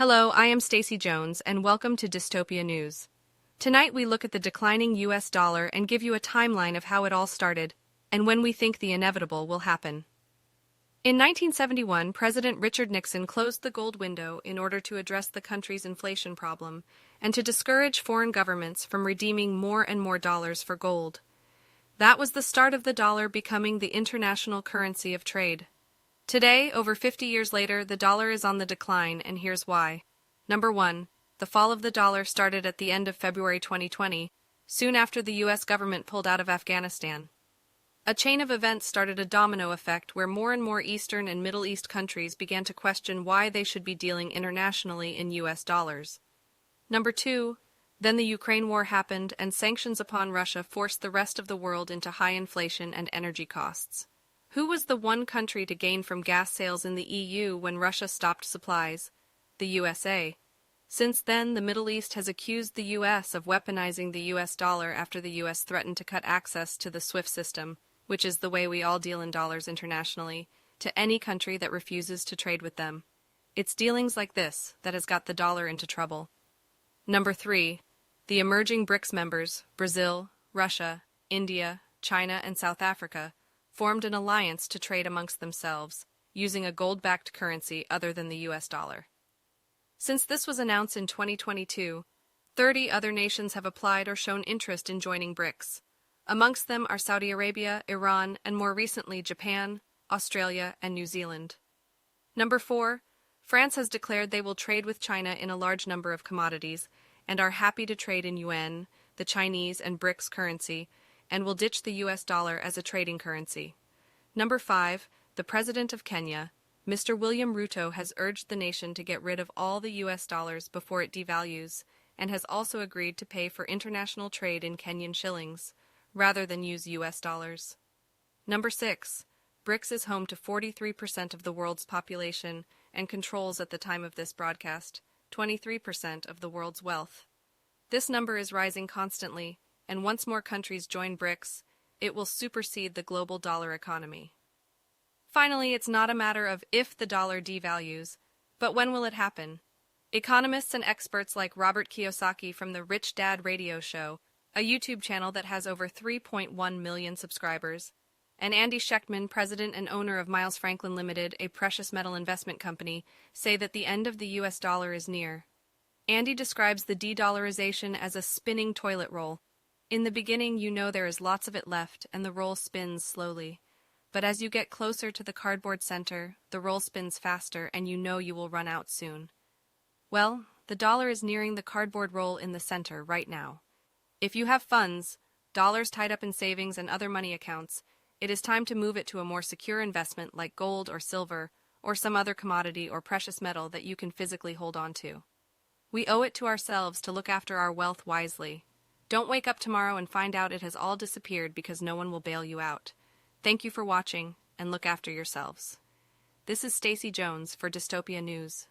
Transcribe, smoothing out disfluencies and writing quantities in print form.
Hello, I am Stacey Jones, and welcome to Distopia News. Tonight we look at the declining US dollar and give you a timeline of how it all started, and when we think the inevitable will happen. In 1971, President Richard Nixon closed the gold window in order to address the country's inflation problem and to discourage foreign governments from redeeming more and more dollars for gold. That was the start of the dollar becoming the international currency of trade. Today, over 50 years later, the dollar is on the decline, and here's why. Number 1. The fall of the dollar started at the end of February 2020, soon after the U.S. government pulled out of Afghanistan. A chain of events started a domino effect where more and more Eastern and Middle East countries began to question why they should be dealing internationally in U.S. dollars. Number 2. Then the Ukraine war happened, and sanctions upon Russia forced the rest of the world into high inflation and energy costs. Who was the one country to gain from gas sales in the EU when Russia stopped supplies? The USA. Since then, the Middle East has accused the US of weaponizing the US dollar after the US threatened to cut access to the SWIFT system, which is the way we all deal in dollars internationally, to any country that refuses to trade with them. It's dealings like this that has got the dollar into trouble. Number 3. The emerging BRICS members, Brazil, Russia, India, China, and South Africa, formed an alliance to trade amongst themselves, using a gold-backed currency other than the US dollar. Since this was announced in 2022, 30 other nations have applied or shown interest in joining BRICS. Amongst them are Saudi Arabia, Iran, and more recently Japan, Australia, and New Zealand. Number 4. France has declared they will trade with China in a large number of commodities, and are happy to trade in yuan, the Chinese and BRICS currency, and will ditch the US dollar as a trading currency. Number 5. The President of Kenya, Mr. William Ruto, has urged the nation to get rid of all the US dollars before it devalues, and has also agreed to pay for international trade in Kenyan shillings, rather than use US dollars. Number 6. BRICS is home to 43% of the world's population and controls, at the time of this broadcast, 23% of the world's wealth. This number is rising constantly, and once more countries join BRICS, it will supersede the global dollar economy. Finally, it's not a matter of if the dollar devalues, but when will it happen? Economists and experts like Robert Kiyosaki from the Rich Dad Radio Show, a YouTube channel that has over 3.1 million subscribers, and Andy Schechtman, president and owner of Miles Franklin Limited, a precious metal investment company, say that the end of the US dollar is near. Andy describes the de-dollarization as a spinning toilet roll. In the beginning, you know there is lots of it left, and the roll spins slowly. But as you get closer to the cardboard center, the roll spins faster, and you know you will run out soon. Well, the dollar is nearing the cardboard roll in the center right now. If you have funds, dollars tied up in savings and other money accounts, it is time to move it to a more secure investment like gold or silver, or some other commodity or precious metal that you can physically hold on to. We owe it to ourselves to look after our wealth wisely. Don't wake up tomorrow and find out it has all disappeared because no one will bail you out. Thank you for watching, and look after yourselves. This is Stacey Jones for Distopia News.